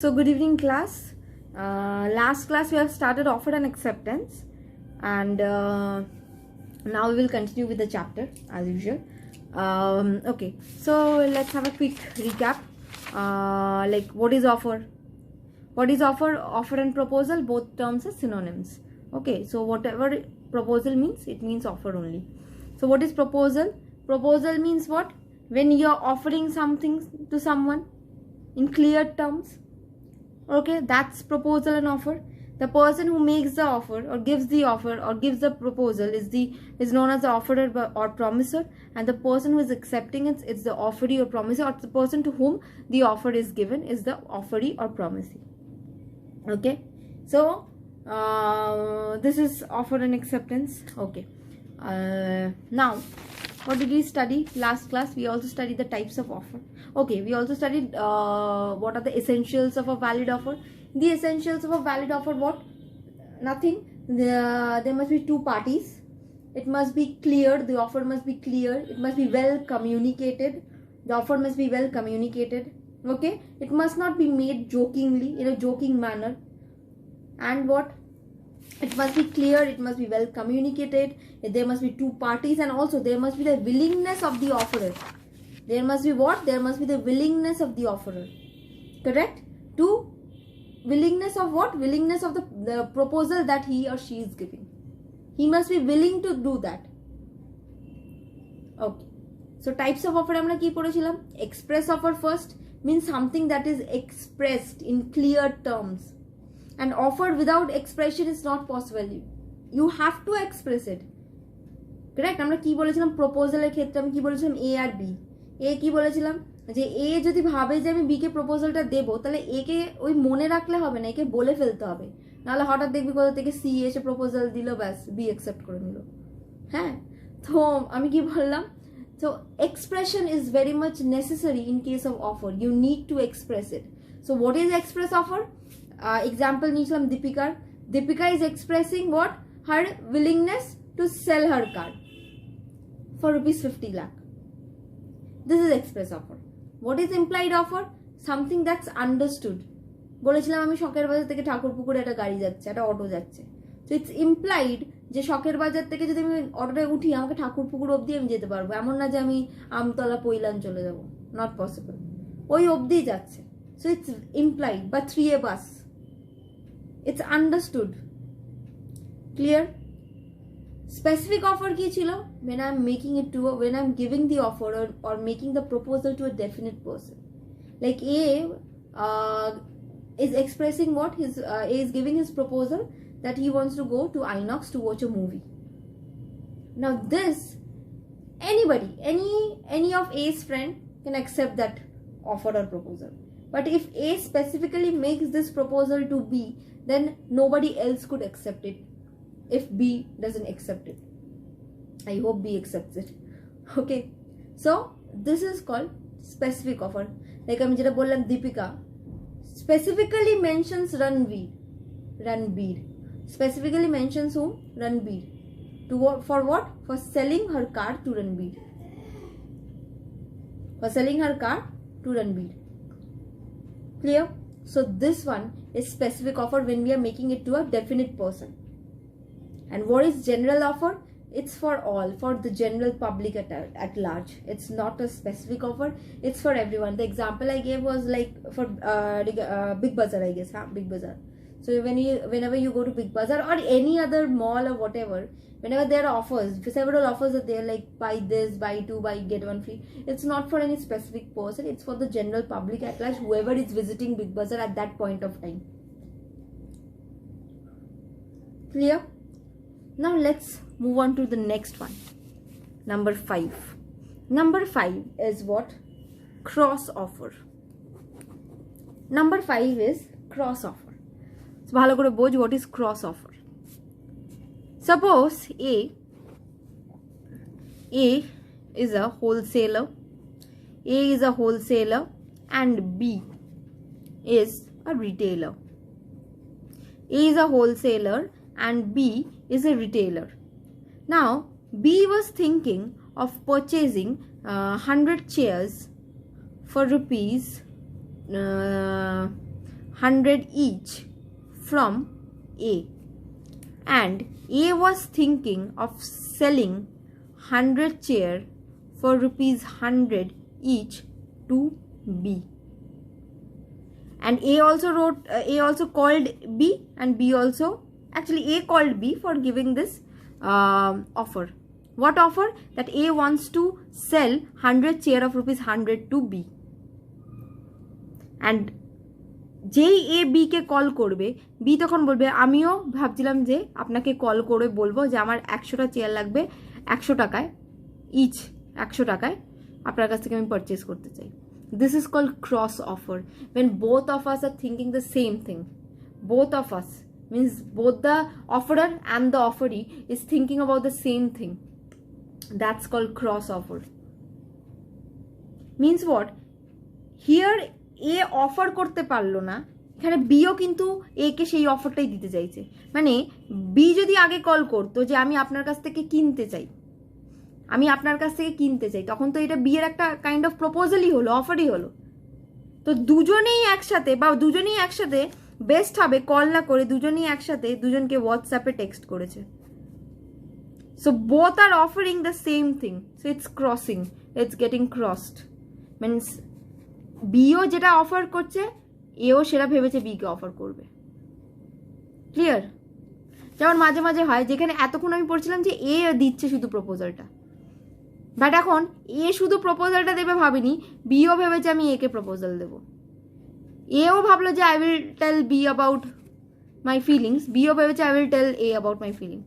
So good evening class. Last class we have started offer and acceptance, and now we will continue with the chapter as usual. Okay, so let's have a quick recap. Like what is offer? What is offer? Offer and proposal, both terms are synonyms. Okay, so whatever proposal means, it means offer only. So what is proposal? Proposal means what? When you are offering something to someone in clear terms. Okay, that's proposal and offer. The person who makes the offer or gives the proposal is known as the offerer or promiser, and the person who is accepting it is the offeree or promiser, or the person to whom the offer is given is the offeree or promisee. Okay, so this is offer and acceptance. Okay, now what did we study last class? We also studied the types of offer. Okay, we also studied what are the essentials of a valid offer. The essentials of a valid offer, what? Nothing. There must be two parties. It must be clear. The offer must be clear. It must be well communicated. The offer must be well communicated. Okay, it must not be made jokingly, in a joking manner. And what? It must be clear, it must be well communicated, there must be two parties, and also there must be the willingness of the offerer. There must be what? There must be the willingness of the offerer. Correct? To willingness of what? Willingness of the proposal that he or she is giving. He must be willing to do that. Okay. So types of offer amra ki porechilam? Express offer first means something that is expressed in clear terms. And offer without expression is not possible. You have to express it. Correct? আমরা কি বলেছিলাম প্রপোজালের ক্ষেত্রে? আমি কি বলেছিলাম এ আর B. এ কি বলেছিলাম যে এ যদি ভাবে যে আমি বি কে প্রপোজালটা দেব, তাহলে এ কে ওই মনে রাখলে হবে না, একে বলে ফেলতে হবে। নাহলে হঠাৎ দেখবি কোথা থেকে সি এসে প্রপোজাল দিল, ব্যাস বি অ্যাকসেপ্ট করে নিল। হ্যাঁ, তো আমি কি বললাম? So expression is very much necessary in case of offer. You need to express it. So what is express offer? Example নিয়েছিলাম দীপিকার. Deepika is expressing what? Her willingness to sell her car for rupees 50 lakh. This is express offer. What is implied offer? Something that's understood. বলেছিলাম আমি শখের বাজার থেকে ঠাকুরপুকুরে একটা গাড়ি যাচ্ছে, একটা অটো যাচ্ছে. So it's implied যে শখের বাজার থেকে যদি আমি অটোটা উঠি, আমাকে ঠাকুরপুকুর অবধি আমি যেতে পারবো, এমন না যে আমি আমতলা পৈলান চলে যাব. Not possible. ওই অবধি যাচ্ছে. So it's implied, but 3A bus. It's understood. Clear? Specific offer ki chilo? When I'm giving the offer or making the proposal to a definite person. Like A is expressing what? A is giving his proposal that he wants to go to Inox to watch a movie. Now this, anybody, any of A's friend can accept that offer or proposal. But if A specifically makes this proposal to B, then nobody else could accept it if B doesn't accept it. I hope B accepts it. Okay, so this is called specific offer. Like আমি যেটা বললাম Deepika specifically mentions Ranbir specifically mentions whom? Ranbir. To what? For what? For selling her car to Ranbir. For selling her car to Ranbir. Clear? So this one is specific offer when we are making it to a definite person. And what is general offer? It's for all, for the general public at large. It's not a specific offer, it's for everyone. The example I gave was like for Big Bazaar, I guess, huh? Big Bazaar. So whenever you go to Big Bazaar or any other mall or whatever, whenever there are offers, several offers are there, like buy this, buy two, buy get one free. It's not for any specific person, it's for the general public at large, whoever is visiting Big Bazaar at that point of time. Clear? Now let's move on to the next one. Number 5. Number 5 is what? Cross offer. Number 5 is cross offer. So ভালো করে বোঝ, what is cross offer? Suppose A is a wholesaler. A is a wholesaler and B is a retailer. A is a wholesaler and B is a retailer. Now B was thinking of purchasing 100 chairs for rupees 100 each from A, and A was thinking of selling 100 chair for rupees 100 each to B. And A also called B, and B also, actually A called B for giving this offer. What offer? That A wants to sell 100 chair of rupees 100 to B. And যেই A B K call করবে, B তখন বলবে আমিও ভাবছিলাম যে আপনাকে call করে বলবো যে আমার 100টা চেয়ার লাগবে 100 টাকায়, ইচ 100 টাকায় আপনার কাছ থেকে আমি পারচেজ করতে চাই। This is called cross offer, when both of us are thinking the same thing. Both of us means both the offerer and the offeree is thinking about the same thing. That's called cross offer. Means what? Here A offer করতে পারলো না, এখানে bio কিন্তু এ কে সেই অফারটাই দিতে চাইছে। মানে B যদি আগে কল করতো যে আমি আপনার কাছ থেকে কিনতে চাই, তখন তো এটা বি এর একটা কাইন্ড অফ প্রপোজালই হলো, অফারই হলো। তো দুজনেই একসাথে বেস্ট হবে কল না করে দুজনেই একসাথে দুজনকে হোয়াটসঅ্যাপে টেক্সট করেছে। So both are offering the same thing, so it's crossing, it's getting crossed. Means বিও যেটা অফার করছে এও সেটা ভেবেছে বি কে অফার করবে। ক্লিয়ার? যেমন মাঝে মাঝে হয়, যেখানে এতক্ষণ আমি পড়ছিলাম যে এ দিচ্ছে শুধু প্রপোজালটা, বাট এখন এ শুধু প্রপোজালটা দেবে ভাবিনি, বিও ভেবেছে আমি এ কে প্রপোজাল দেবো। এও ভাবলো যে I will tell B about my feelings, বিও ভেবেছে I will tell A about my feeling.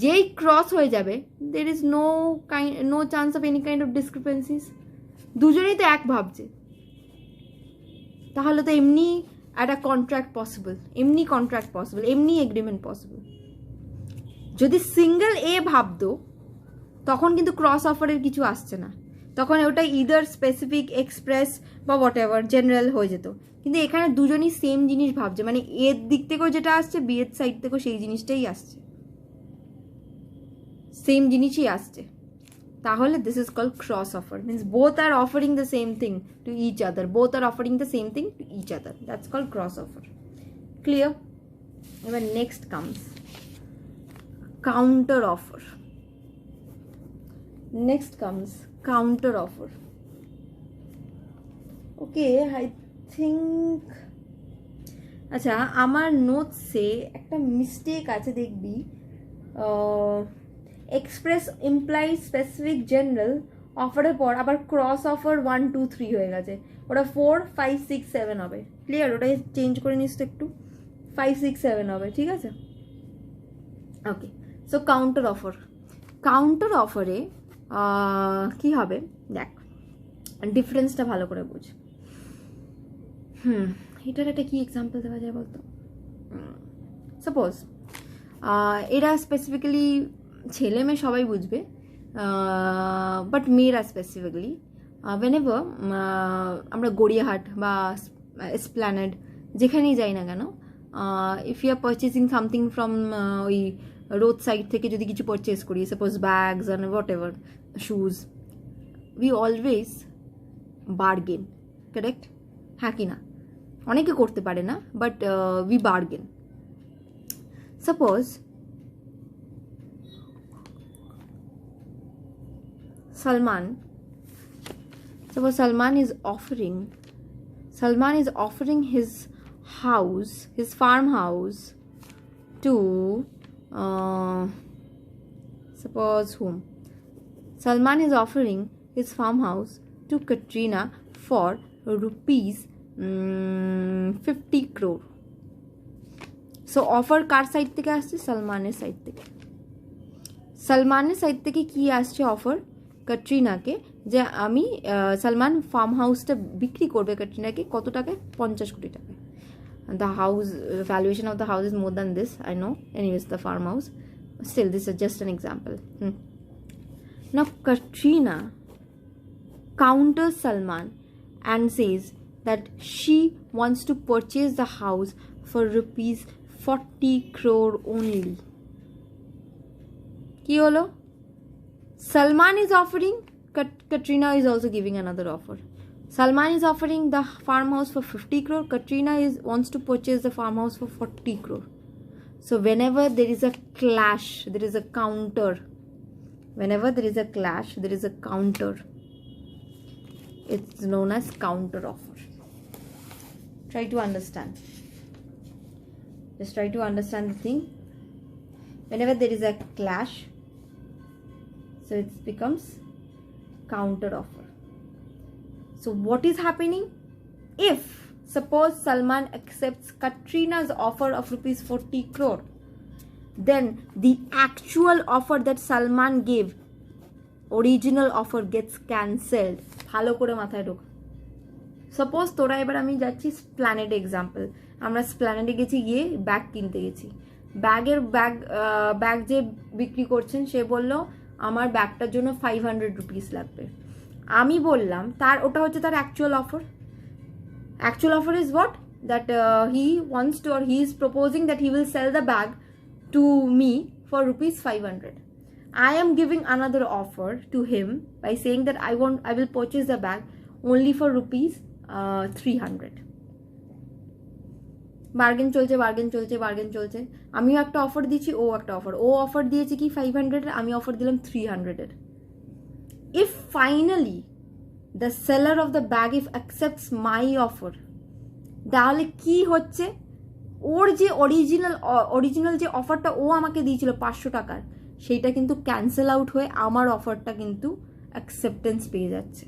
যেই ক্রস হয়ে যাবে, there is no chance of any kind of discrepancies. দুজনেই তো এক ভাবছে, তাহলে তো এমনি একটা কন্ট্রাক্ট পসিবল, এমনি এগ্রিমেন্ট পসিবল। যদি সিঙ্গেল এ ভাবতো তখন কিন্তু ক্রস অফারের কিছু আসছে না, তখন ওটা ইদার স্পেসিফিক, এক্সপ্রেস বা হোয়াট এভার জেনারেল হয়ে যেত। কিন্তু এখানে দুজনই সেম জিনিস ভাবছে, মানে এর দিক থেকেও যেটা আসছে বি এর সাইড থেকেও সেই জিনিসটাই আসছে, সেম জিনিসই আসছে। তাহলে this is called cross offer, means both are offering the same thing to each other, that's called cross offer. Clear? এবার next comes counter offer. Okay, I think, আচ্ছা আমার নোটসে একটা মিস্টেক আছে, দেখবি এক্সপ্রেস, ইমপ্লাই, স্পেসিফিক, জেনারেল অফারের পর আবার cross offer 1 2 3 হয়ে গেছে, ওটা 4 5 6 7 হবে। ক্লিয়ার? ওটাই চেঞ্জ করে নিস তো একটু, 5 6 7 হবে, ঠিক আছে? ওকে, সো কাউন্টার অফারে কি হবে দেখ, ডিফারেন্সটা ভালো করে বুঝ। এটার একটা কি এক্সাম্পল দেওয়া যায় বলতো? সাপোজ এরা স্পেসিফিক্যালি ছেলে মেয়ে সবাই বুঝবে, বাট মেয়েরা স্পেসিফিক্যালি whenever আমরা গড়িয়াহাট বা এসপ্ল্যানেড যেখানেই যাই না কেন, if you are purchasing something from ওই রোড সাইড থেকে যদি কিছু পারচেস করি, suppose bags and whatever, shoes, we always bargain, correct? হ্যাঁ কি না? অনেকে করতে পারে না, but we bargain. Suppose Salman is offering his house, his farmhouse to suppose whom? Salman is offering his farmhouse to Katrina for rupees 50 crore. So offer car side থেকে আসছে? সালমানের সাইড থেকে কি আসছে অফার? ক্যাটরিনাকে, যে আমি সালমান ফার্ম হাউসটা বিক্রি করবে ক্যাটরিনাকে কত টাকায়? 50 কোটি টাকায়। The house valuation of the house is more than this, I know. Anyways, the farmhouse. Still, this is just an example. Now, Katrina counters Salman and says that she wants to purchase the house for rupees 40 crore only. Ki holo? Salman is offering, Katrina is also giving another offer. Salman is offering the farmhouse for 50 crore. Katrina wants to purchase the farmhouse for 40 crore. So whenever there is a clash, there is a counter. Whenever there is a clash, there is a counter. It's known as counter offer. Try to understand. Just try to understand the thing. Whenever there is a clash, so it becomes counter offer. So what is happening? If suppose Salman accepts Katrina's offer of rupees 40 crore, then the actual offer that Salman gave, original offer, gets cancelled. ভালো করে মাথায় ঢোক। Suppose তোরা এবার আমি যাচ্ছি Esplanade example, আমরা স্প্ল্যানেডে গেছি, গিয়ে ব্যাগ কিনতে গেছি। ব্যাগ যে বিক্রি করছেন সে বলল আমার ব্যাগটার জন্য 500 রুপিস লাগবে। আমি বললাম তার ওটা হচ্ছে তার actual offer. Actual offer is what? That he wants to, or he is proposing that he will sell the bag to me for rupees 500. I am giving another offer to him by saying that I will purchase the bag only for rupees 300. Bargain চলছে। আমিও একটা offer দিচ্ছি, ও একটা offer. ও offer দিয়েছে কি 500 এর, আমি offer দিলাম 300 এর। If finally the seller of the bag if accepts my offer, তাহলে কি হচ্ছে? ওর যে অরিজিনাল যে অফারটা ও আমাকে দিয়েছিল 500 টাকার, সেইটা কিন্তু ক্যান্সেল আউট হয়ে আমার অফারটা কিন্তু অ্যাকসেপ্টেন্স পেয়ে যাচ্ছে।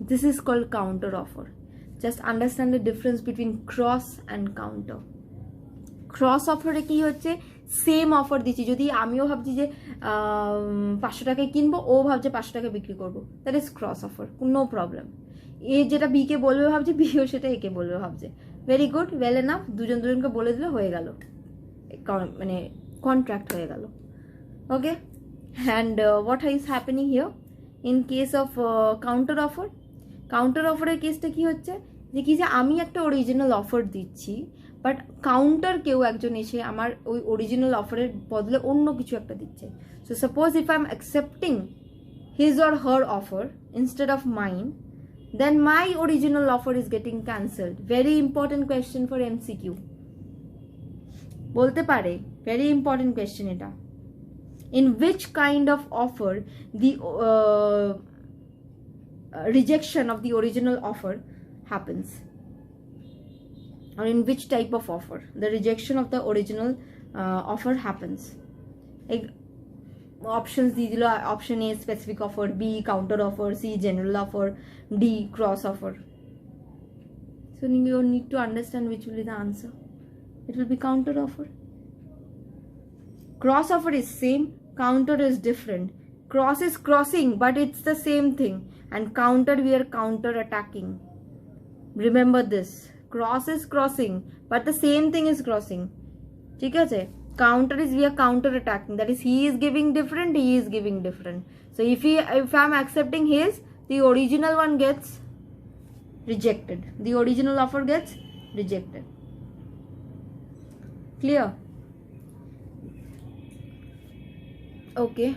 This is called counter offer. Just understand the difference between cross and counter. Cross অফারে কি হচ্ছে? সেম অফার দিচ্ছি, যদি আমিও ভাবছি যে 500 টাকায় কিনবো, ও ভাবছে 500 টাকায় বিক্রি করবো, that is cross offer, no problem. A যেটা বিকে বলবে ভাবছে, বিও সেটা একে বলবে ভাবছে। ভেরি গুড, ওয়েল এনাফ, দুজনকে বলে দিলে হয়ে গেল, মানে কন্ট্রাক্ট হয়ে গেল। Okay, and what is happening here in case of counter offer? Counter অফারের কেসটা কি হচ্ছে যে আমি একটা অরিজিনাল অফার দিচ্ছি, বাট কাউন্টার কেউ একজন এসে আমার ওই অরিজিনাল অফারের বদলে অন্য কিছু একটা দিচ্ছে। So suppose if I am accepting his or her offer instead of mine, then my original offer is getting cancelled. Very important question for MCQ. বলতে পারে, very important question এটা। In which kind of offer the rejection of the original offer happens? Or in which type of offer the rejection of the original offer happens? Options দিয়ে দিল, option A specific offer, B counter offer, C general offer, D cross offer. So you need to understand which will be the answer. It will be counter offer. Cross offer is same, counter is different. Cross is crossing, but it's the same thing, and counter we are counter attacking. Remember this, cross is crossing but the same thing is crossing. ঠিক আছে? Counter is we are counter attacking, that is he is giving different, he is giving different. So if I am accepting his, the original one gets rejected, the original offer gets rejected. Clear? Okay.